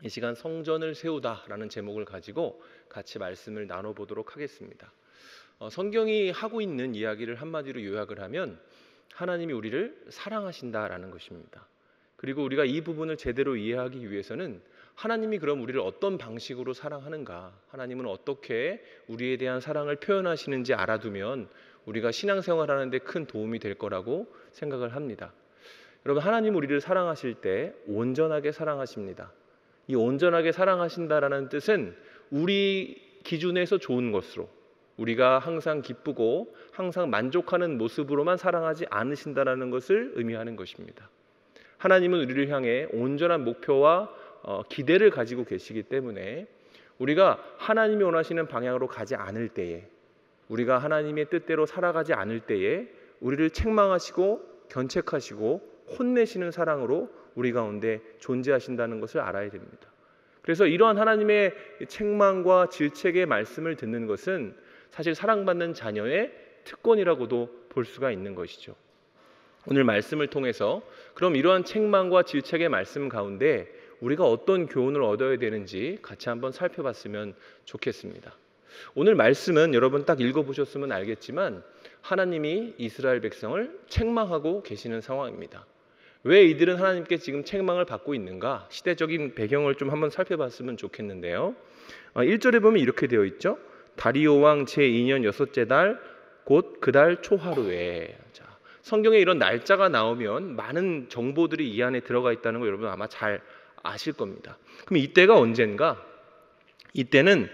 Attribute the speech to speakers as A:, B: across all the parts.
A: 이 시간 성전을 세우다라는 제목을 가지고 같이 말씀을 나눠보도록 하겠습니다. 성경이 하고 있는 이야기를 한마디로 요약을 하면 하나님이 우리를 사랑하신다라는 것입니다. 그리고 우리가 이 부분을 제대로 이해하기 위해서는 하나님이 그럼 우리를 어떤 방식으로 사랑하는가, 하나님은 어떻게 우리에 대한 사랑을 표현하시는지 알아두면 우리가 신앙생활하는 데 큰 도움이 될 거라고 생각을 합니다. 여러분, 하나님 우리를 사랑하실 때 온전하게 사랑하십니다. 이 온전하게 사랑하신다라는 뜻은 우리 기준에서 좋은 것으로, 우리가 항상 기쁘고 항상 만족하는 모습으로만 사랑하지 않으신다라는 것을 의미하는 것입니다. 하나님은 우리를 향해 온전한 목표와 기대를 가지고 계시기 때문에 우리가 하나님이 원하시는 방향으로 가지 않을 때에, 우리가 하나님의 뜻대로 살아가지 않을 때에 우리를 책망하시고 견책하시고 혼내시는 사랑으로 우리 가운데 존재하신다는 것을 알아야 됩니다. 그래서 이러한 하나님의 책망과 질책의 말씀을 듣는 것은 사실 사랑받는 자녀의 특권이라고도 볼 수가 있는 것이죠. 오늘 말씀을 통해서 그럼 이러한 책망과 질책의 말씀 가운데 우리가 어떤 교훈을 얻어야 되는지 같이 한번 살펴봤으면 좋겠습니다. 오늘 말씀은 여러분 딱 읽어보셨으면 알겠지만 하나님이 이스라엘 백성을 책망하고 계시는 상황입니다. 왜 이들은 하나님께 지금 책망을 받고 있는가? 시대적인 배경을 좀 한번 살펴봤으면 좋겠는데요. 1절에 보면 이렇게 되어 있죠. 다리오 왕 제2년 여섯째 달 곧 그 달 초하루에. 자, 성경에 이런 날짜가 나오면 많은 정보들이 이 안에 들어가 있다는 거 여러분 아마 잘 아실 겁니다. 그럼 이때가 언젠가? 이때는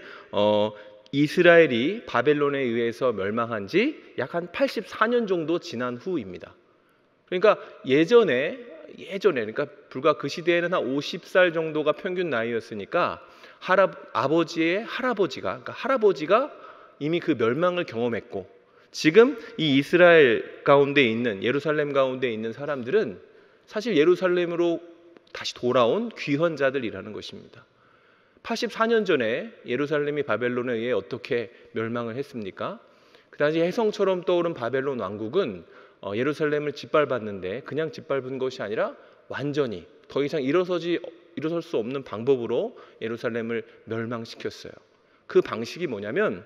A: 이스라엘이 바벨론에 의해서 멸망한 지 약 한 84년 정도 지난 후입니다. 그러니까 예전에 그러니까 불과 그 시대에는 한 50살 정도가 평균 나이였으니까 아버지의 할아버지가 이미 그 멸망을 경험했고, 지금 이 이스라엘 가운데 있는, 예루살렘 가운데 있는 사람들은 사실 예루살렘으로 다시 돌아온 귀환자들이라는 것입니다. 84년 전에 예루살렘이 바벨론에 의해 어떻게 멸망을 했습니까? 그 당시 혜성처럼 떠오른 바벨론 왕국은 예루살렘을 짓밟았는데 그냥 짓밟은 것이 아니라 완전히 더 이상 일어설 수 없는 방법으로 예루살렘을 멸망시켰어요. 그 방식이 뭐냐면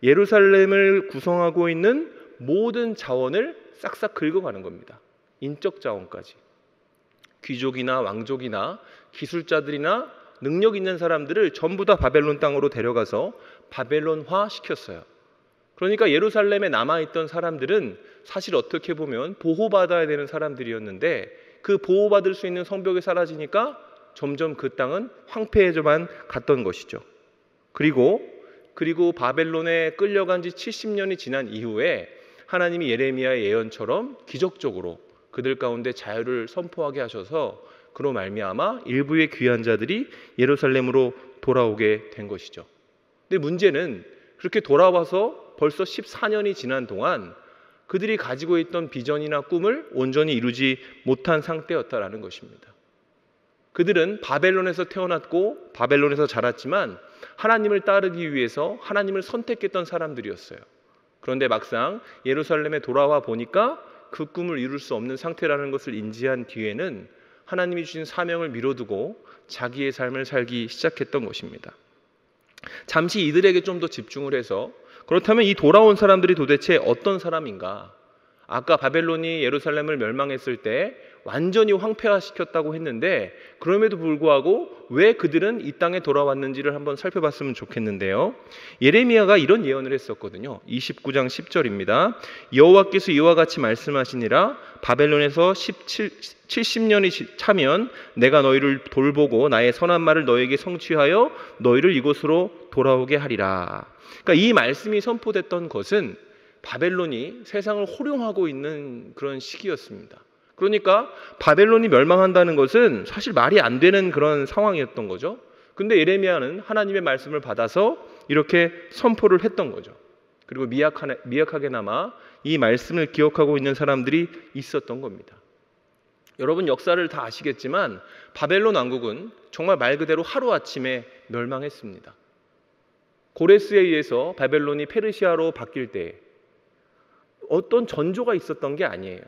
A: 예루살렘을 구성하고 있는 모든 자원을 싹싹 긁어가는 겁니다. 인적 자원까지. 귀족이나 왕족이나 기술자들이나 능력 있는 사람들을 전부 다 바벨론 땅으로 데려가서 바벨론화 시켰어요. 그러니까 예루살렘에 남아있던 사람들은 사실 어떻게 보면 보호받아야 되는 사람들이었는데 그 보호받을 수 있는 성벽이 사라지니까 점점 그 땅은 황폐해져만 갔던 것이죠. 그리고 바벨론에 끌려간 지 70년이 지난 이후에 하나님이 예레미야의 예언처럼 기적적으로 그들 가운데 자유를 선포하게 하셔서 그로 말미암아 일부의 귀한 자들이 예루살렘으로 돌아오게 된 것이죠. 근데 문제는 그렇게 돌아와서 벌써 14년이 지난 동안 그들이 가지고 있던 비전이나 꿈을 온전히 이루지 못한 상태였다라는 것입니다. 그들은 바벨론에서 태어났고 바벨론에서 자랐지만 하나님을 따르기 위해서 하나님을 선택했던 사람들이었어요. 그런데 막상 예루살렘에 돌아와 보니까 그 꿈을 이룰 수 없는 상태라는 것을 인지한 뒤에는 하나님이 주신 사명을 미뤄두고 자기의 삶을 살기 시작했던 것입니다. 잠시 이들에게 좀 더 집중을 해서 그렇다면 이 돌아온 사람들이 도대체 어떤 사람인가? 아까 바벨론이 예루살렘을 멸망했을 때 완전히 황폐화시켰다고 했는데 그럼에도 불구하고 왜 그들은 이 땅에 돌아왔는지를 한번 살펴봤으면 좋겠는데요. 예레미야가 이런 예언을 했었거든요. 29장 10절입니다. 여호와께서 이와 같이 말씀하시니라. 바벨론에서 70년이 차면 내가 너희를 돌보고 나의 선한 말을 너에게 성취하여 너희를 이곳으로 돌아오게 하리라. 그러니까 이 말씀이 선포됐던 것은 바벨론이 세상을 호령하고 있는 그런 시기였습니다. 그러니까 바벨론이 멸망한다는 것은 사실 말이 안 되는 그런 상황이었던 거죠. 근데 예레미야는 하나님의 말씀을 받아서 이렇게 선포를 했던 거죠. 그리고 미약하게나마 이 말씀을 기억하고 있는 사람들이 있었던 겁니다. 여러분 역사를 다 아시겠지만 바벨론 왕국은 정말 말 그대로 하루아침에 멸망했습니다. 고레스에 의해서 바벨론이 페르시아로 바뀔 때 어떤 전조가 있었던 게 아니에요.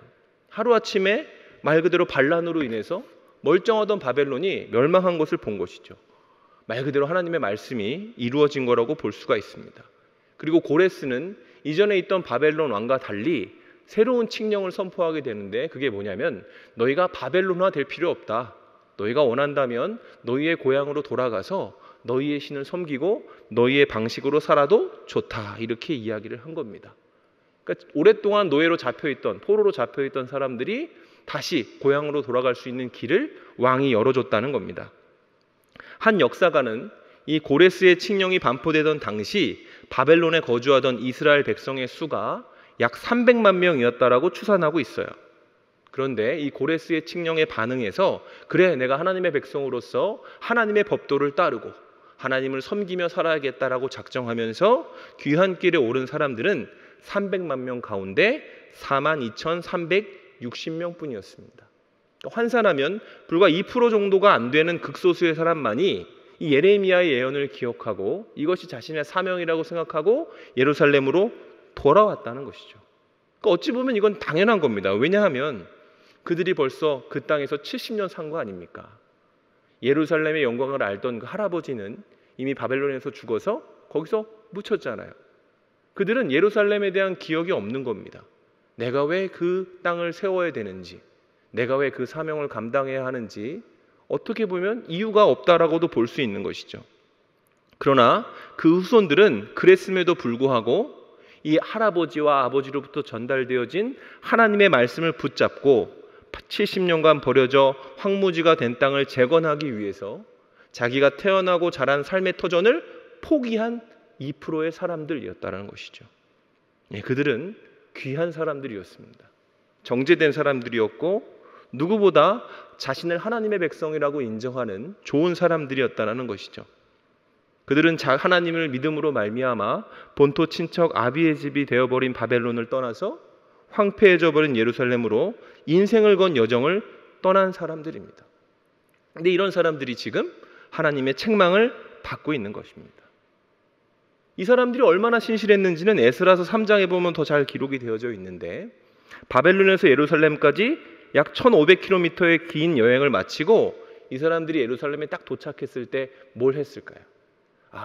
A: 하루아침에 말 그대로 반란으로 인해서 멀쩡하던 바벨론이 멸망한 것을 본 것이죠. 말 그대로 하나님의 말씀이 이루어진 거라고 볼 수가 있습니다. 그리고 고레스는 이전에 있던 바벨론 왕과 달리 새로운 칙령을 선포하게 되는데, 그게 뭐냐면 너희가 바벨론화 될 필요 없다. 너희가 원한다면 너희의 고향으로 돌아가서 너희의 신을 섬기고 너희의 방식으로 살아도 좋다. 이렇게 이야기를 한 겁니다. 그러니까 오랫동안 노예로 잡혀있던, 포로로 잡혀있던 사람들이 다시 고향으로 돌아갈 수 있는 길을 왕이 열어줬다는 겁니다. 한 역사가는 이 고레스의 칙령이 반포되던 당시 바벨론에 거주하던 이스라엘 백성의 수가 약 300만 명이었다라고 추산하고 있어요. 그런데 이 고레스의 칙령에 반응해서 그래, 내가 하나님의 백성으로서 하나님의 법도를 따르고 하나님을 섬기며 살아야겠다라고 작정하면서 귀한 길에 오른 사람들은 300만 명 가운데 42,360명 뿐이었습니다. 환산하면 불과 2% 정도가 안 되는 극소수의 사람만이 이 예레미야의 예언을 기억하고 이것이 자신의 사명이라고 생각하고 예루살렘으로 돌아왔다는 것이죠. 그러니까 어찌 보면 이건 당연한 겁니다. 왜냐하면 그들이 벌써 그 땅에서 70년 산 거 아닙니까? 예루살렘의 영광을 알던 그 할아버지는 이미 바벨론에서 죽어서 거기서 묻혔잖아요. 그들은 예루살렘에 대한 기억이 없는 겁니다. 내가 왜 그 땅을 세워야 되는지, 내가 왜 그 사명을 감당해야 하는지 어떻게 보면 이유가 없다라고도 볼 수 있는 것이죠. 그러나 그 후손들은 그랬음에도 불구하고 이 할아버지와 아버지로부터 전달되어진 하나님의 말씀을 붙잡고 70년간 버려져 황무지가 된 땅을 재건하기 위해서 자기가 태어나고 자란 삶의 터전을 포기한 2%의 사람들이었다는 것이죠. 그들은 귀한 사람들이었습니다. 정죄된 사람들이었고 누구보다 자신을 하나님의 백성이라고 인정하는 좋은 사람들이었다는 것이죠. 그들은 하나님을 믿음으로 말미암아 본토 친척 아비의 집이 되어버린 바벨론을 떠나서 황폐해져 버린 예루살렘으로 인생을 건 여정을 떠난 사람들입니다. 그런데 이런 사람들이 지금 하나님의 책망을 받고 있는 것입니다. 이 사람들이 얼마나 신실했는지는 에스라서 3장에 보면 더 잘 기록이 되어져 있는데, 바벨론에서 예루살렘까지 약 1500km의 긴 여행을 마치고 이 사람들이 예루살렘에 딱 도착했을 때 뭘 했을까요?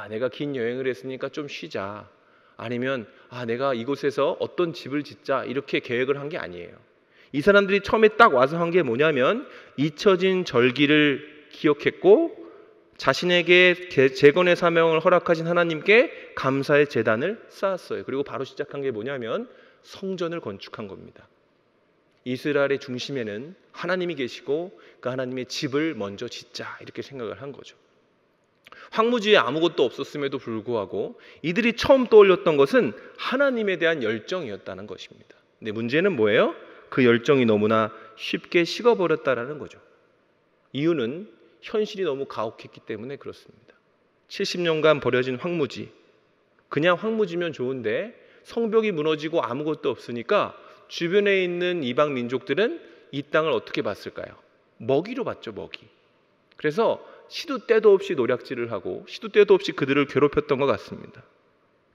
A: 내가 긴 여행을 했으니까 좀 쉬자. 아니면 내가 이곳에서 어떤 집을 짓자. 이렇게 계획을 한 게 아니에요. 이 사람들이 처음에 딱 와서 한 게 뭐냐면 잊혀진 절기를 기억했고 자신에게 재건의 사명을 허락하신 하나님께 감사의 제단을 쌓았어요. 그리고 바로 시작한 게 뭐냐면 성전을 건축한 겁니다. 이스라엘의 중심에는 하나님이 계시고 그 하나님의 집을 먼저 짓자, 이렇게 생각을 한 거죠. 황무지에 아무것도 없었음에도 불구하고 이들이 처음 떠올렸던 것은 하나님에 대한 열정이었다는 것입니다. 근데 문제는 뭐예요? 그 열정이 너무나 쉽게 식어버렸다는 거죠. 이유는 현실이 너무 가혹했기 때문에 그렇습니다. 70년간 버려진 황무지, 그냥 황무지면 좋은데 성벽이 무너지고 아무것도 없으니까 주변에 있는 이방 민족들은 이 땅을 어떻게 봤을까요? 먹이로 봤죠, 먹이. 그래서 시도 때도 없이 노략질을 하고 시도 때도 없이 그들을 괴롭혔던 것 같습니다.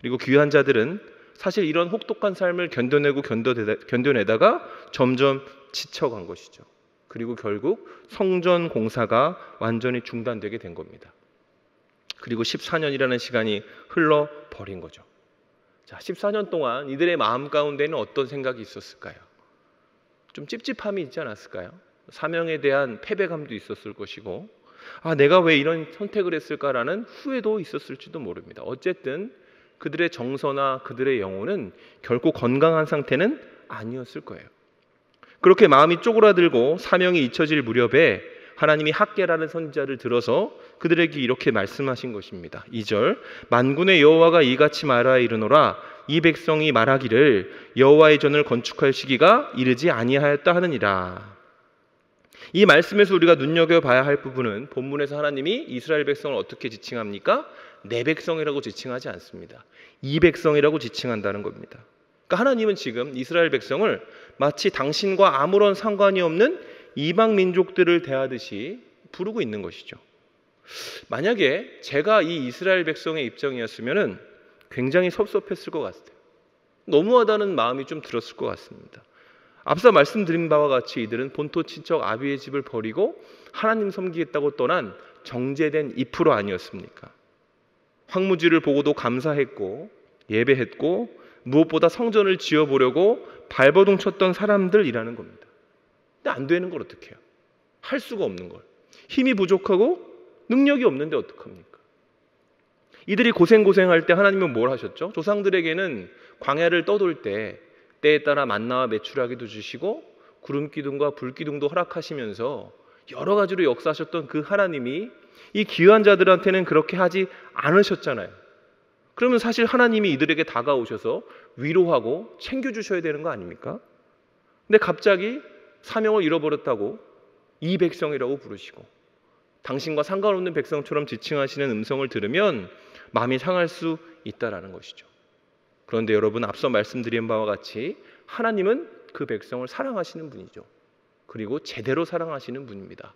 A: 그리고 귀한 자들은 사실 이런 혹독한 삶을 견뎌내다가 점점 지쳐간 것이죠. 그리고 결국 성전 공사가 완전히 중단되게 된 겁니다. 그리고 14년이라는 시간이 흘러버린 거죠. 자, 14년 동안 이들의 마음 가운데는 어떤 생각이 있었을까요? 좀 찝찝함이 있지 않았을까요? 사명에 대한 패배감도 있었을 것이고, 내가 왜 이런 선택을 했을까라는 후회도 있었을지도 모릅니다. 어쨌든 그들의 정서나 그들의 영혼은 결코 건강한 상태는 아니었을 거예요. 그렇게 마음이 쪼그라들고 사명이 잊혀질 무렵에 하나님이 학개라는 선지자를 들어서 그들에게 이렇게 말씀하신 것입니다. 2절, 만군의 여호와가 이같이 말하여 이르노라, 이 백성이 말하기를 여호와의 전을 건축할 시기가 이르지 아니하였다 하느니라. 이 말씀에서 우리가 눈여겨봐야 할 부분은 본문에서 하나님이 이스라엘 백성을 어떻게 지칭합니까? 내 백성이라고 지칭하지 않습니다. 이 백성이라고 지칭한다는 겁니다. 그러니까 하나님은 지금 이스라엘 백성을 마치 당신과 아무런 상관이 없는 이방 민족들을 대하듯이 부르고 있는 것이죠. 만약에 제가 이 이스라엘 백성의 입장이었으면 굉장히 섭섭했을 것 같아요. 너무하다는 마음이 좀 들었을 것 같습니다. 앞서 말씀드린 바와 같이 이들은 본토 친척 아비의 집을 버리고 하나님 섬기겠다고 떠난 정제된 잎으로 아니었습니까? 황무지를 보고도 감사했고 예배했고 무엇보다 성전을 지어보려고 발버둥 쳤던 사람들이라는 겁니다. 근데 안 되는 걸 어떻게 해요? 할 수가 없는 걸. 힘이 부족하고 능력이 없는데 어떡합니까? 이들이 고생할 때 하나님은 뭘 하셨죠? 조상들에게는 광야를 떠돌 때 때에 따라 만나와 메추라기도 주시고 구름 기둥과 불 기둥도 허락하시면서 여러 가지로 역사하셨던 그 하나님이 이 귀한 자들한테는 그렇게 하지 않으셨잖아요. 그러면 사실 하나님이 이들에게 다가오셔서 위로하고 챙겨주셔야 되는 거 아닙니까? 근데 갑자기 사명을 잃어버렸다고 이 백성이라고 부르시고 당신과 상관없는 백성처럼 지칭하시는 음성을 들으면 마음이 상할 수 있다라는 것이죠. 그런데 여러분, 앞서 말씀드린 바와 같이 하나님은 그 백성을 사랑하시는 분이죠. 그리고 제대로 사랑하시는 분입니다.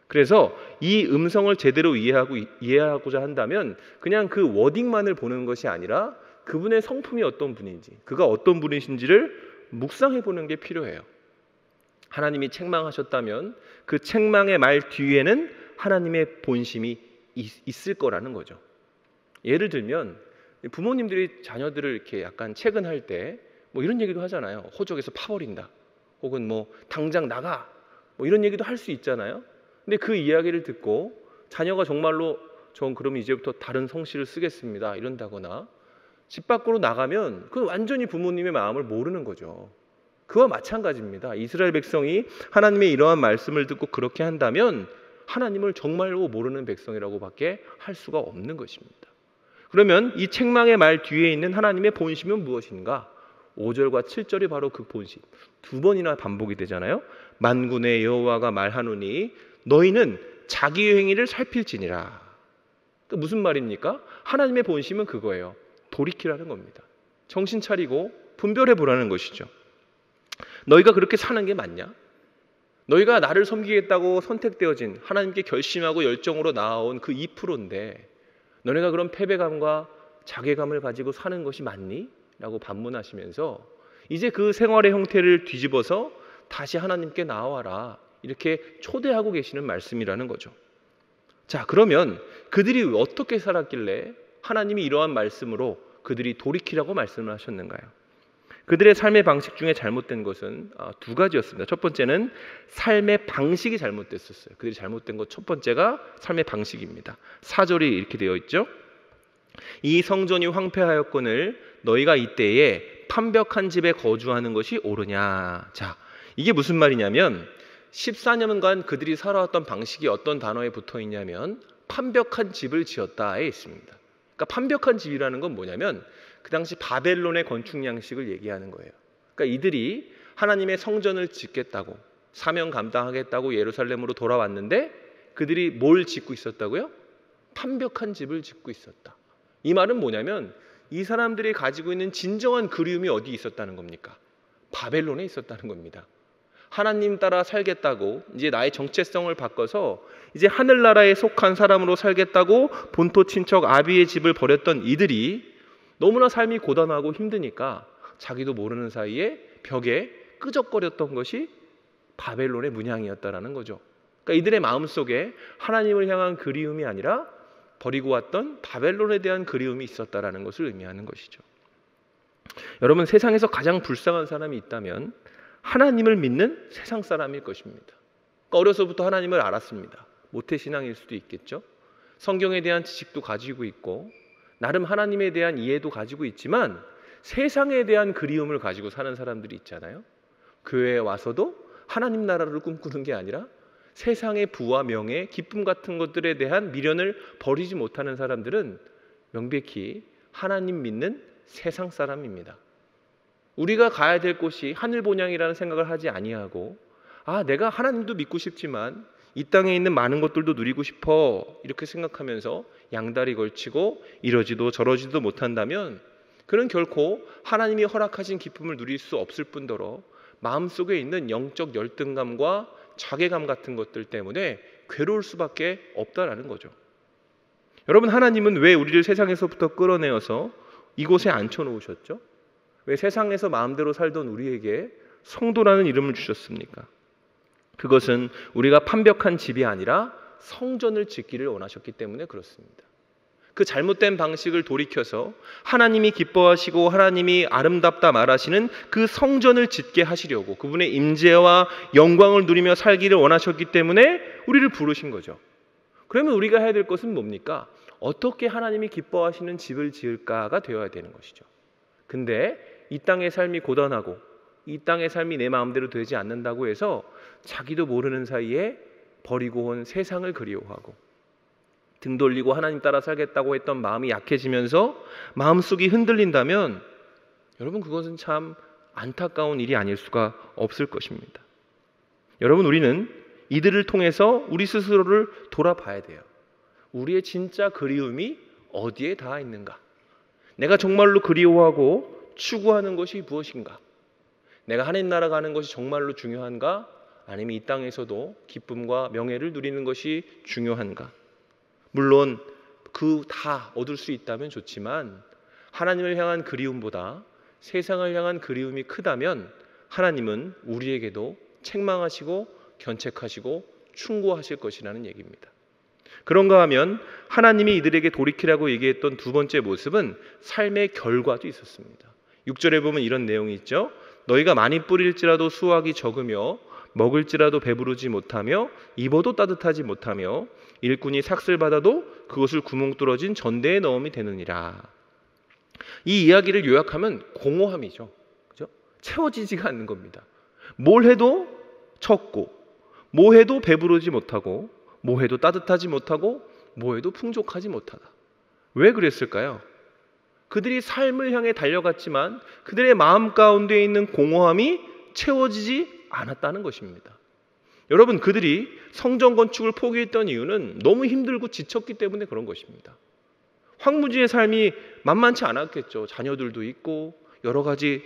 A: 그래서 이 음성을 제대로 이해하고자 한다면 그냥 그 워딩만을 보는 것이 아니라 그분의 성품이 어떤 분인지, 그가 어떤 분이신지를 묵상해 보는 게 필요해요. 하나님이 책망하셨다면 그 책망의 말 뒤에는 하나님의 본심이 있을 거라는 거죠. 예를 들면 부모님들이 자녀들을 이렇게 약간 체근할 때 뭐 이런 얘기도 하잖아요. 호적에서 파버린다. 혹은 뭐 당장 나가. 뭐 이런 얘기도 할 수 있잖아요. 근데 그 이야기를 듣고 자녀가 정말로 전 그럼 이제부터 다른 성씨를 쓰겠습니다. 이런다거나 집 밖으로 나가면 그건 완전히 부모님의 마음을 모르는 거죠. 그와 마찬가지입니다. 이스라엘 백성이 하나님의 이러한 말씀을 듣고 그렇게 한다면 하나님을 정말로 모르는 백성이라고밖에 할 수가 없는 것입니다. 그러면 이 책망의 말 뒤에 있는 하나님의 본심은 무엇인가? 5절과 7절이 바로 그 본심. 두 번이나 반복이 되잖아요. 만군의 여호와가 말하노니 너희는 자기의 행위를 살필지니라. 그 무슨 말입니까? 하나님의 본심은 그거예요. 돌이키라는 겁니다. 정신 차리고 분별해 보라는 것이죠. 너희가 그렇게 사는 게 맞냐? 너희가 나를 섬기겠다고 선택되어진 하나님께 결심하고 열정으로 나아온 그 2%인데 너네가 그런 패배감과 자괴감을 가지고 사는 것이 맞니? 라고 반문하시면서 이제 그 생활의 형태를 뒤집어서 다시 하나님께 나와라, 이렇게 초대하고 계시는 말씀이라는 거죠. 자, 그러면 그들이 어떻게 살았길래 하나님이 이러한 말씀으로 그들이 돌이키라고 말씀을 하셨는가요? 그들의 삶의 방식 중에 잘못된 것은 두 가지였습니다. 첫 번째는 삶의 방식이 잘못됐었어요. 그들이 잘못된 것 첫 번째가 삶의 방식입니다. 4절이 이렇게 되어 있죠. 이 성전이 황폐하였거늘 너희가 이때에 판벽한 집에 거주하는 것이 옳으냐. 자, 이게 무슨 말이냐면 14년간 그들이 살아왔던 방식이 어떤 단어에 붙어 있냐면 판벽한 집을 지었다에 있습니다. 그러니까 판벽한 집이라는 건 뭐냐면 그 당시 바벨론의 건축 양식을 얘기하는 거예요. 그러니까 이들이 하나님의 성전을 짓겠다고 사명 감당하겠다고 예루살렘으로 돌아왔는데 그들이 뭘 짓고 있었다고요? 판벽한 집을 짓고 있었다. 이 말은 뭐냐면 이 사람들이 가지고 있는 진정한 그리움이 어디 있었다는 겁니까? 바벨론에 있었다는 겁니다. 하나님 따라 살겠다고 이제 나의 정체성을 바꿔서 이제 하늘나라에 속한 사람으로 살겠다고 본토 친척 아비의 집을 버렸던 이들이 너무나 삶이 고단하고 힘드니까 자기도 모르는 사이에 벽에 끄적거렸던 것이 바벨론의 문양이었다라는 거죠. 그러니까 이들의 마음속에 하나님을 향한 그리움이 아니라 버리고 왔던 바벨론에 대한 그리움이 있었다라는 것을 의미하는 것이죠. 여러분, 세상에서 가장 불쌍한 사람이 있다면 하나님을 믿는 세상 사람일 것입니다. 그러니까 어려서부터 하나님을 알았습니다. 모태신앙일 수도 있겠죠. 성경에 대한 지식도 가지고 있고 나름 하나님에 대한 이해도 가지고 있지만 세상에 대한 그리움을 가지고 사는 사람들이 있잖아요. 교회에 와서도 하나님 나라를 꿈꾸는 게 아니라 세상의 부와 명예, 기쁨 같은 것들에 대한 미련을 버리지 못하는 사람들은 명백히 하나님 믿는 세상 사람입니다. 우리가 가야 될 곳이 하늘 본향이라는 생각을 하지 아니하고 내가 하나님도 믿고 싶지만 이 땅에 있는 많은 것들도 누리고 싶어 이렇게 생각하면서 양다리 걸치고 이러지도 저러지도 못한다면 그는 결코 하나님이 허락하신 기쁨을 누릴 수 없을 뿐더러 마음속에 있는 영적 열등감과 자괴감 같은 것들 때문에 괴로울 수밖에 없다라는 거죠. 여러분, 하나님은 왜 우리를 세상에서부터 끌어내어서 이곳에 앉혀놓으셨죠? 왜 세상에서 마음대로 살던 우리에게 성도라는 이름을 주셨습니까? 그것은 우리가 판벽한 집이 아니라 성전을 짓기를 원하셨기 때문에 그렇습니다. 그 잘못된 방식을 돌이켜서 하나님이 기뻐하시고 하나님이 아름답다 말하시는 그 성전을 짓게 하시려고, 그분의 임재와 영광을 누리며 살기를 원하셨기 때문에 우리를 부르신 거죠. 그러면 우리가 해야 될 것은 뭡니까? 어떻게 하나님이 기뻐하시는 집을 지을까가 되어야 되는 것이죠. 근데 이 땅의 삶이 고단하고 이 땅의 삶이 내 마음대로 되지 않는다고 해서 자기도 모르는 사이에 버리고 온 세상을 그리워하고 등 돌리고 하나님 따라 살겠다고 했던 마음이 약해지면서 마음속이 흔들린다면 여러분, 그것은 참 안타까운 일이 아닐 수가 없을 것입니다. 여러분, 우리는 이들을 통해서 우리 스스로를 돌아봐야 돼요. 우리의 진짜 그리움이 어디에 닿아 있는가? 내가 정말로 그리워하고 추구하는 것이 무엇인가? 내가 하나님 나라 가는 것이 정말로 중요한가? 아니면 이 땅에서도 기쁨과 명예를 누리는 것이 중요한가? 물론 그 다 얻을 수 있다면 좋지만 하나님을 향한 그리움보다 세상을 향한 그리움이 크다면 하나님은 우리에게도 책망하시고 견책하시고 충고하실 것이라는 얘기입니다. 그런가 하면 하나님이 이들에게 돌이키라고 얘기했던 두 번째 모습은 삶의 결과도 있었습니다. 6절에 보면 이런 내용이 있죠. 너희가 많이 뿌릴지라도 수확이 적으며 먹을지라도 배부르지 못하며 입어도 따뜻하지 못하며 일꾼이 삭슬 받아도 그것을 구멍 뚫어진 전대에 넣음이 되느니라. 이 이야기를 요약하면 공허함이죠. 그죠? 채워지지가 않는 겁니다. 뭘 해도 적고, 뭐 해도 배부르지 못하고, 뭐 해도 따뜻하지 못하고, 뭐 해도 풍족하지 못하다. 왜 그랬을까요? 그들이 삶을 향해 달려갔지만 그들의 마음 가운데 있는 공허함이 채워지지 않았다는 것입니다. 여러분, 그들이 성전 건축을 포기했던 이유는 너무 힘들고 지쳤기 때문에 그런 것입니다. 황무지의 삶이 만만치 않았겠죠. 자녀들도 있고 여러 가지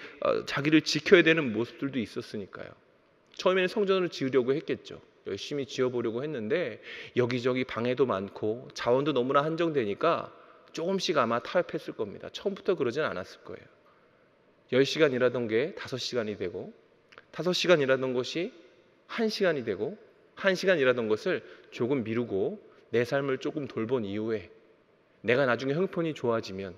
A: 자기를 지켜야 되는 모습들도 있었으니까요. 처음에는 성전을 지으려고 했겠죠. 열심히 지어보려고 했는데 여기저기 방해도 많고 자원도 너무나 한정되니까 조금씩 아마 타협했을 겁니다. 처음부터 그러진 않았을 거예요. 10시간 일하던 게 5시간이 되고 5시간 일하던 것이 1시간이 되고 1시간 일하던 것을 조금 미루고 내 삶을 조금 돌본 이후에 내가 나중에 형편이 좋아지면,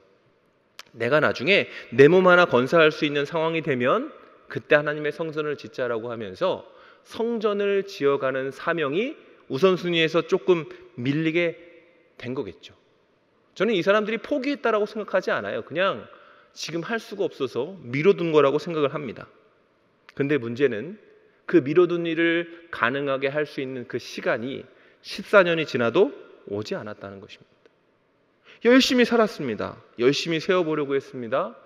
A: 내가 나중에 내 몸 하나 건사할 수 있는 상황이 되면 그때 하나님의 성전을 짓자라고 하면서 성전을 지어가는 사명이 우선순위에서 조금 밀리게 된 거겠죠. 저는 이 사람들이 포기했다라고 생각하지 않아요. 그냥 지금 할 수가 없어서 미뤄둔 거라고 생각을 합니다. 근데 문제는 그 미뤄둔 일을 가능하게 할 수 있는 그 시간이 14년이 지나도 오지 않았다는 것입니다. 열심히 살았습니다. 열심히 세워보려고 했습니다.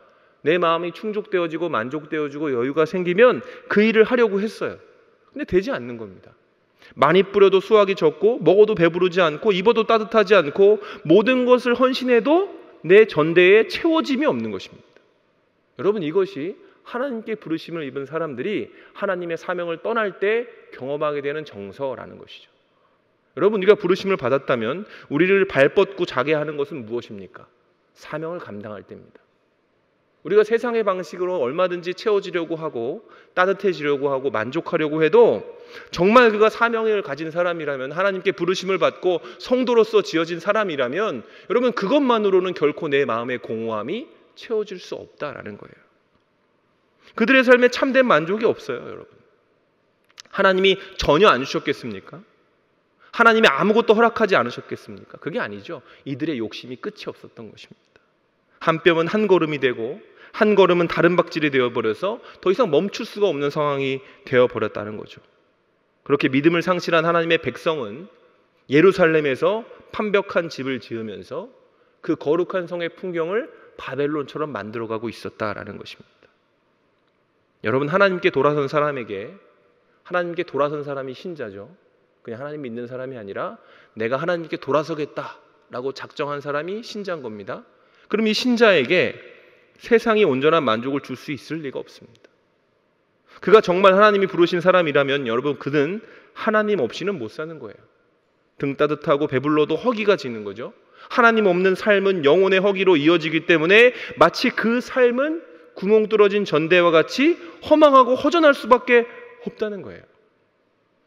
A: 내 마음이 충족되어지고 만족되어지고 여유가 생기면 그 일을 하려고 했어요. 근데 되지 않는 겁니다. 많이 뿌려도 수확이 적고 먹어도 배부르지 않고 입어도 따뜻하지 않고 모든 것을 헌신해도 내 전대에 채워짐이 없는 것입니다. 여러분, 이것이 하나님께 부르심을 입은 사람들이 하나님의 사명을 떠날 때 경험하게 되는 정서라는 것이죠. 여러분, 우리가 부르심을 받았다면 우리를 발뻗고 자게 하는 것은 무엇입니까? 사명을 감당할 때입니다. 우리가 세상의 방식으로 얼마든지 채워지려고 하고 따뜻해지려고 하고 만족하려고 해도 정말 그가 사명을 가진 사람이라면, 하나님께 부르심을 받고 성도로서 지어진 사람이라면 여러분, 그것만으로는 결코 내 마음의 공허함이 채워질 수 없다라는 거예요. 그들의 삶에 참된 만족이 없어요. 여러분, 하나님이 전혀 안 주셨겠습니까? 하나님이 아무것도 허락하지 않으셨겠습니까? 그게 아니죠. 이들의 욕심이 끝이 없었던 것입니다. 한 뼘은 한 걸음이 되고 한 걸음은 다른 박질이 되어버려서 더 이상 멈출 수가 없는 상황이 되어버렸다는 거죠. 그렇게 믿음을 상실한 하나님의 백성은 예루살렘에서 판벽한 집을 지으면서 그 거룩한 성의 풍경을 바벨론처럼 만들어가고 있었다라는 것입니다. 여러분, 하나님께 돌아선 사람에게, 하나님께 돌아선 사람이 신자죠. 그냥 하나님 믿는 사람이 아니라 내가 하나님께 돌아서겠다라고 작정한 사람이 신자인 겁니다. 그럼 이 신자에게 세상이 온전한 만족을 줄 수 있을 리가 없습니다. 그가 정말 하나님이 부르신 사람이라면 여러분, 그는 하나님 없이는 못 사는 거예요. 등 따뜻하고 배불러도 허기가 지는 거죠. 하나님 없는 삶은 영혼의 허기로 이어지기 때문에 마치 그 삶은 구멍 뚫어진 전대와 같이 허망하고 허전할 수밖에 없다는 거예요.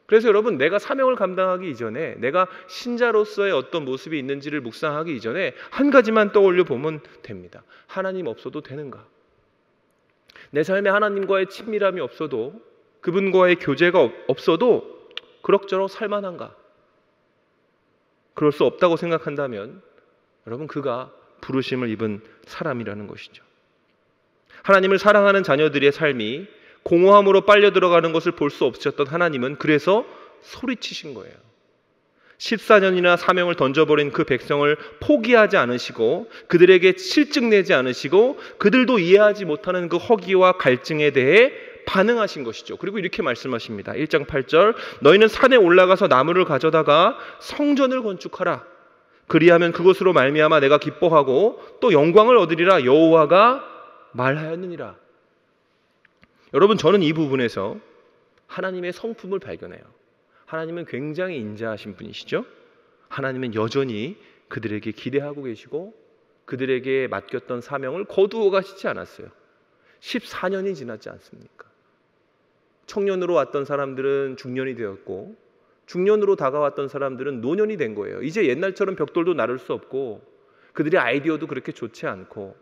A: 그래서 여러분, 내가 사명을 감당하기 이전에, 내가 신자로서의 어떤 모습이 있는지를 묵상하기 이전에 한 가지만 떠올려 보면 됩니다. 하나님 없어도 되는가? 내 삶에 하나님과의 친밀함이 없어도, 그분과의 교제가 없어도 그럭저럭 살만한가? 그럴 수 없다고 생각한다면 여러분, 그가 부르심을 입은 사람이라는 것이죠. 하나님을 사랑하는 자녀들의 삶이 공허함으로 빨려 들어가는 것을 볼 수 없으셨던 하나님은 그래서 소리치신 거예요. 14년이나 사명을 던져버린 그 백성을 포기하지 않으시고, 그들에게 실증내지 않으시고, 그들도 이해하지 못하는 그 허기와 갈증에 대해 반응하신 것이죠. 그리고 이렇게 말씀하십니다. 1장 8절, 너희는 산에 올라가서 나무를 가져다가 성전을 건축하라. 그리하면 그것으로 말미암아 내가 기뻐하고 또 영광을 얻으리라. 여호와가 말하였느니라. 여러분, 저는 이 부분에서 하나님의 성품을 발견해요. 하나님은 굉장히 인자하신 분이시죠. 하나님은 여전히 그들에게 기대하고 계시고 그들에게 맡겼던 사명을 거두어 가시지 않았어요. 14년이 지났지 않습니까? 청년으로 왔던 사람들은 중년이 되었고, 중년으로 다가왔던 사람들은 노년이 된 거예요. 이제 옛날처럼 벽돌도 나를 수 없고, 그들의 아이디어도 그렇게 좋지 않고,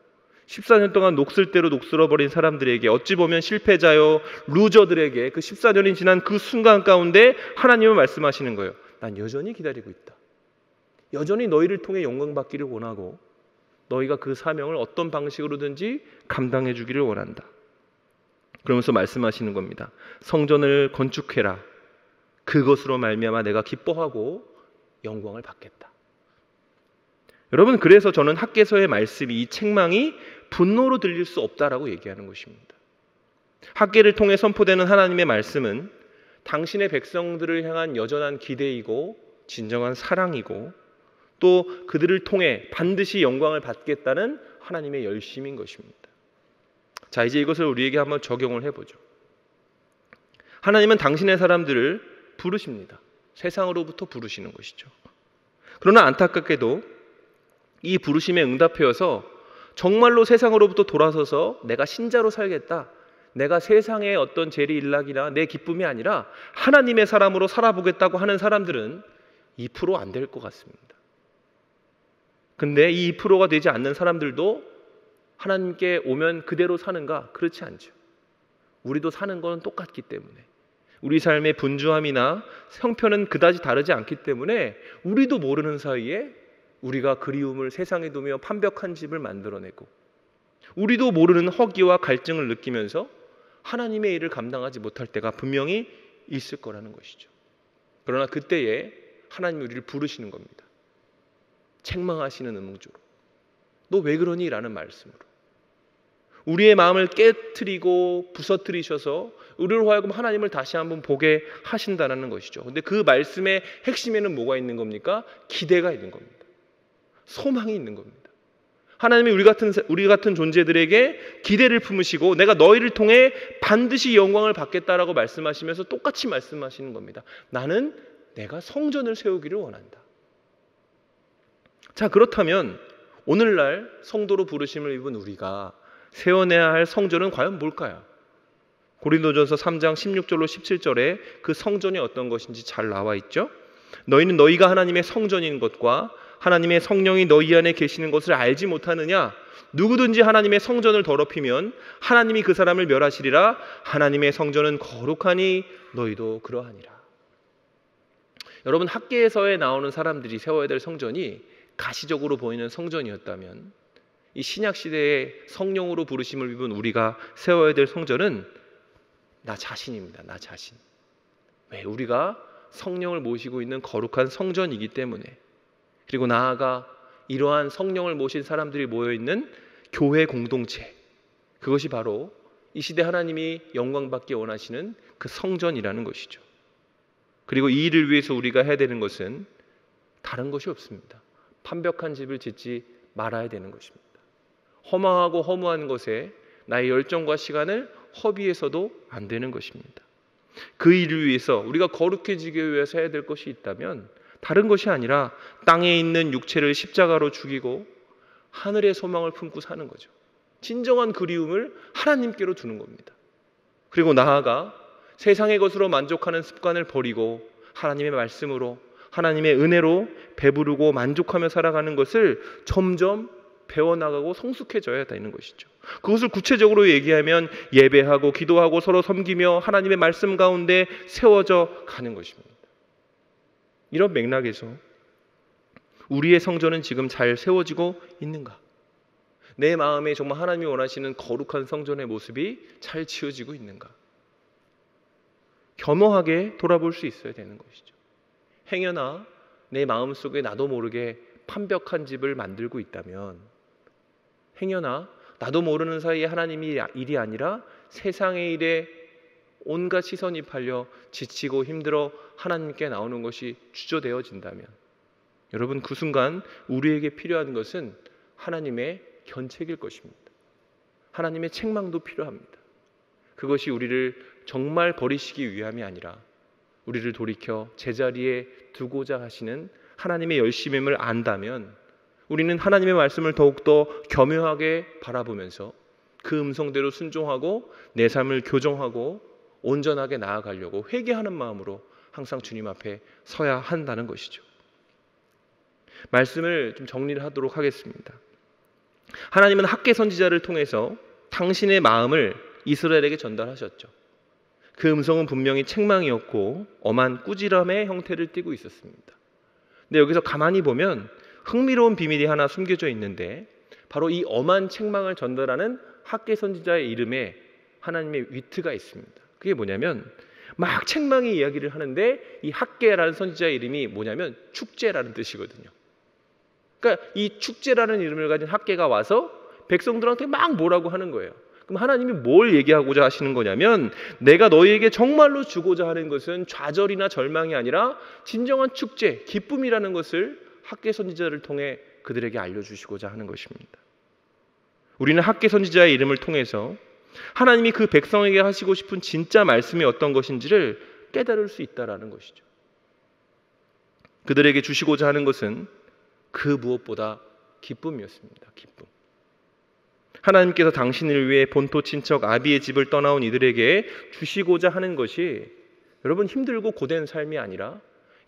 A: 14년 동안 녹슬대로 녹슬어버린 사람들에게, 어찌 보면 실패자요 루저들에게 그 14년이 지난 그 순간 가운데 하나님은 말씀하시는 거예요. 난 여전히 기다리고 있다. 여전히 너희를 통해 영광 받기를 원하고, 너희가 그 사명을 어떤 방식으로든지 감당해 주기를 원한다. 그러면서 말씀하시는 겁니다. 성전을 건축해라. 그것으로 말미암아 내가 기뻐하고 영광을 받겠다. 여러분, 그래서 저는 학개서의 말씀이, 이 책망이 분노로 들릴 수 없다라고 얘기하는 것입니다. 학개를 통해 선포되는 하나님의 말씀은 당신의 백성들을 향한 여전한 기대이고 진정한 사랑이고, 또 그들을 통해 반드시 영광을 받겠다는 하나님의 열심인 것입니다. 자, 이제 이것을 우리에게 한번 적용을 해보죠. 하나님은 당신의 사람들을 부르십니다. 세상으로부터 부르시는 것이죠. 그러나 안타깝게도 이 부르심에 응답하여서 정말로 세상으로부터 돌아서서 내가 신자로 살겠다, 내가 세상의 어떤 재리일락이나 내 기쁨이 아니라 하나님의 사람으로 살아보겠다고 하는 사람들은 2% 안 될 것 같습니다. 근데 이 2%가 되지 않는 사람들도 하나님께 오면 그대로 사는가? 그렇지 않죠. 우리도 사는 건 똑같기 때문에, 우리 삶의 분주함이나 형편은 그다지 다르지 않기 때문에 우리도 모르는 사이에 우리가 그리움을 세상에 두며 판벽한 집을 만들어내고, 우리도 모르는 허기와 갈증을 느끼면서 하나님의 일을 감당하지 못할 때가 분명히 있을 거라는 것이죠. 그러나 그때에 하나님이 우리를 부르시는 겁니다. 책망하시는 음성으로, 너 왜 그러니? 라는 말씀으로 우리의 마음을 깨트리고 부서뜨리셔서 우리로 하여금 하나님을 다시 한번 보게 하신다는 것이죠. 근데 그 말씀의 핵심에는 뭐가 있는 겁니까? 기대가 있는 겁니다. 소망이 있는 겁니다. 하나님이 우리 같은 존재들에게 기대를 품으시고, 내가 너희를 통해 반드시 영광을 받겠다라고 말씀하시면서 똑같이 말씀하시는 겁니다. 나는 내가 성전을 세우기를 원한다. 자, 그렇다면 오늘날 성도로 부르심을 입은 우리가 세워내야 할 성전은 과연 뭘까요? 고린도전서 3장 16절로 17절에 그 성전이 어떤 것인지 잘 나와 있죠. 너희는 너희가 하나님의 성전인 것과 하나님의 성령이 너희 안에 계시는 것을 알지 못하느냐? 누구든지 하나님의 성전을 더럽히면 하나님이 그 사람을 멸하시리라. 하나님의 성전은 거룩하니 너희도 그러하니라. 여러분, 학계에서에 나오는 사람들이 세워야 될 성전이 가시적으로 보이는 성전이었다면, 이 신약 시대에 성령으로 부르심을 입은 우리가 세워야 될 성전은 나 자신입니다. 나 자신. 왜? 우리가 성령을 모시고 있는 거룩한 성전이기 때문에. 그리고 나아가 이러한 성령을 모신 사람들이 모여있는 교회 공동체, 그것이 바로 이 시대 하나님이 영광받기 원하시는 그 성전이라는 것이죠. 그리고 이 일을 위해서 우리가 해야 되는 것은 다른 것이 없습니다. 판벽한 집을 짓지 말아야 되는 것입니다. 허망하고 허무한 것에 나의 열정과 시간을 허비해서도 안 되는 것입니다. 그 일을 위해서, 우리가 거룩해지기 위해서 해야 될 것이 있다면 다른 것이 아니라 땅에 있는 육체를 십자가로 죽이고 하늘의 소망을 품고 사는 거죠. 진정한 그리움을 하나님께로 두는 겁니다. 그리고 나아가 세상의 것으로 만족하는 습관을 버리고 하나님의 말씀으로, 하나님의 은혜로 배부르고 만족하며 살아가는 것을 점점 배워나가고 성숙해져야 되는 것이죠. 그것을 구체적으로 얘기하면 예배하고 기도하고 서로 섬기며 하나님의 말씀 가운데 세워져 가는 것입니다. 이런 맥락에서 우리의 성전은 지금 잘 세워지고 있는가? 내 마음에 정말 하나님이 원하시는 거룩한 성전의 모습이 잘 지어지고 있는가? 겸허하게 돌아볼 수 있어야 되는 것이죠. 행여나 내 마음속에 나도 모르게 판벽한 집을 만들고 있다면, 행여나 나도 모르는 사이에 하나님의 일이 아니라 세상의 일에 온갖 시선이 팔려 지치고 힘들어 하나님께 나오는 것이 주저되어진다면, 여러분 그 순간 우리에게 필요한 것은 하나님의 견책일 것입니다. 하나님의 책망도 필요합니다. 그것이 우리를 정말 버리시기 위함이 아니라 우리를 돌이켜 제자리에 두고자 하시는 하나님의 열심임을 안다면, 우리는 하나님의 말씀을 더욱더 겸허하게 바라보면서 그 음성대로 순종하고 내 삶을 교정하고 온전하게 나아가려고 회개하는 마음으로 항상 주님 앞에 서야 한다는 것이죠. 말씀을 좀 정리를 하도록 하겠습니다. 하나님은 학개 선지자를 통해서 당신의 마음을 이스라엘에게 전달하셨죠. 그 음성은 분명히 책망이었고 엄한 꾸지람의 형태를 띠고 있었습니다. 근데 여기서 가만히 보면 흥미로운 비밀이 하나 숨겨져 있는데, 바로 이 엄한 책망을 전달하는 학개 선지자의 이름에 하나님의 위트가 있습니다. 그게 뭐냐면, 막 책망의 이야기를 하는데 이 학개라는 선지자의 이름이 뭐냐면 축제라는 뜻이거든요. 그러니까 이 축제라는 이름을 가진 학개가 와서 백성들한테 막 뭐라고 하는 거예요. 그럼 하나님이 뭘 얘기하고자 하시는 거냐면, 내가 너희에게 정말로 주고자 하는 것은 좌절이나 절망이 아니라 진정한 축제, 기쁨이라는 것을 학개 선지자를 통해 그들에게 알려주시고자 하는 것입니다. 우리는 학개 선지자의 이름을 통해서 하나님이 그 백성에게 하시고 싶은 진짜 말씀이 어떤 것인지를 깨달을 수 있다는 것이죠. 그들에게 주시고자 하는 것은 그 무엇보다 기쁨이었습니다. 기쁨. 하나님께서 당신을 위해 본토 친척 아비의 집을 떠나온 이들에게 주시고자 하는 것이, 여러분 힘들고 고된 삶이 아니라,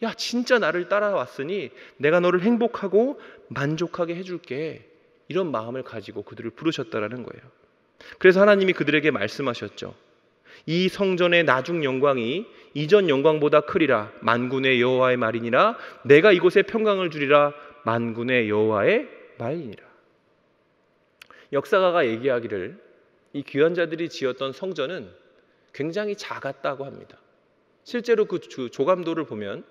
A: 야 진짜 나를 따라왔으니 내가 너를 행복하고 만족하게 해줄게, 이런 마음을 가지고 그들을 부르셨다라는 거예요. 그래서 하나님이 그들에게 말씀하셨죠. 이 성전의 나중 영광이 이전 영광보다 크리라. 만군의 여호와의 말이니라. 내가 이곳에 평강을 주리라. 만군의 여호와의 말이니라. 역사가가 얘기하기를 이 귀한 자들이 지었던 성전은 굉장히 작았다고 합니다. 실제로 그 조감도를 보면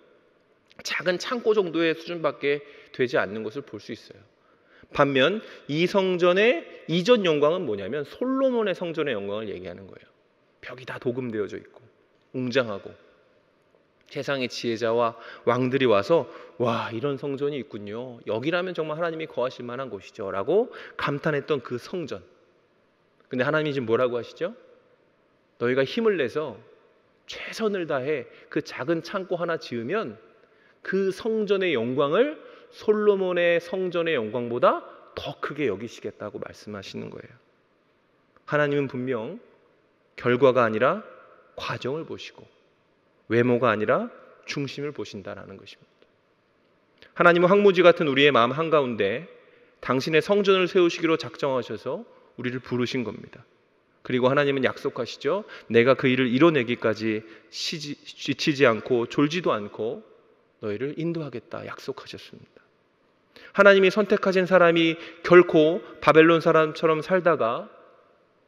A: 작은 창고 정도의 수준밖에 되지 않는 것을 볼 수 있어요. 반면 이 성전의 이전 영광은 뭐냐면 솔로몬의 성전의 영광을 얘기하는 거예요. 벽이 다 도금되어져 있고 웅장하고 세상의 지혜자와 왕들이 와서 와 이런 성전이 있군요, 여기라면 정말 하나님이 거하실 만한 곳이죠 라고 감탄했던 그 성전. 근데 하나님이 지금 뭐라고 하시죠? 너희가 힘을 내서 최선을 다해 그 작은 창고 하나 지으면 그 성전의 영광을 솔로몬의 성전의 영광보다 더 크게 여기시겠다고 말씀하시는 거예요. 하나님은 분명 결과가 아니라 과정을 보시고 외모가 아니라 중심을 보신다라는 것입니다. 하나님은 황무지 같은 우리의 마음 한가운데 당신의 성전을 세우시기로 작정하셔서 우리를 부르신 겁니다. 그리고 하나님은 약속하시죠. 내가 그 일을 이뤄내기까지 지치지 않고 졸지도 않고 너희를 인도하겠다 약속하셨습니다. 하나님이 선택하신 사람이 결코 바벨론 사람처럼 살다가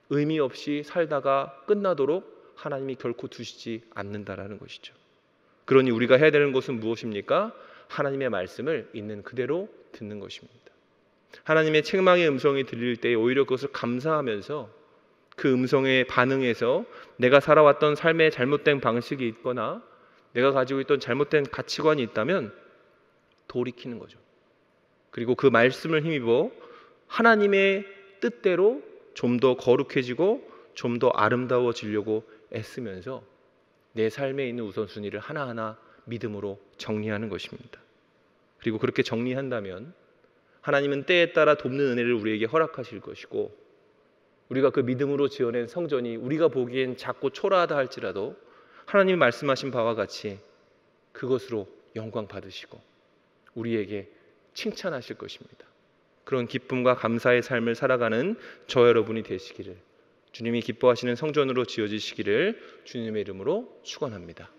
A: 의미 없이 살다가 끝나도록 하나님이 결코 두시지 않는다라는 것이죠. 그러니 우리가 해야 되는 것은 무엇입니까? 하나님의 말씀을 있는 그대로 듣는 것입니다. 하나님의 책망의 음성이 들릴 때 오히려 그것을 감사하면서 그 음성에 반응해서 내가 살아왔던 삶의 잘못된 방식이 있거나 내가 가지고 있던 잘못된 가치관이 있다면 돌이키는 거죠. 그리고 그 말씀을 힘입어 하나님의 뜻대로 좀 더 거룩해지고 좀 더 아름다워지려고 애쓰면서 내 삶에 있는 우선순위를 하나하나 믿음으로 정리하는 것입니다. 그리고 그렇게 정리한다면 하나님은 때에 따라 돕는 은혜를 우리에게 허락하실 것이고, 우리가 그 믿음으로 지어낸 성전이 우리가 보기엔 작고 초라하다 할지라도 하나님이 말씀하신 바와 같이 그것으로 영광 받으시고 우리에게 칭찬하실 것입니다. 그런 기쁨과 감사의 삶을 살아가는 저 여러분이 되시기를, 주님이 기뻐하시는 성전으로 지어지시기를 주님의 이름으로 축원합니다.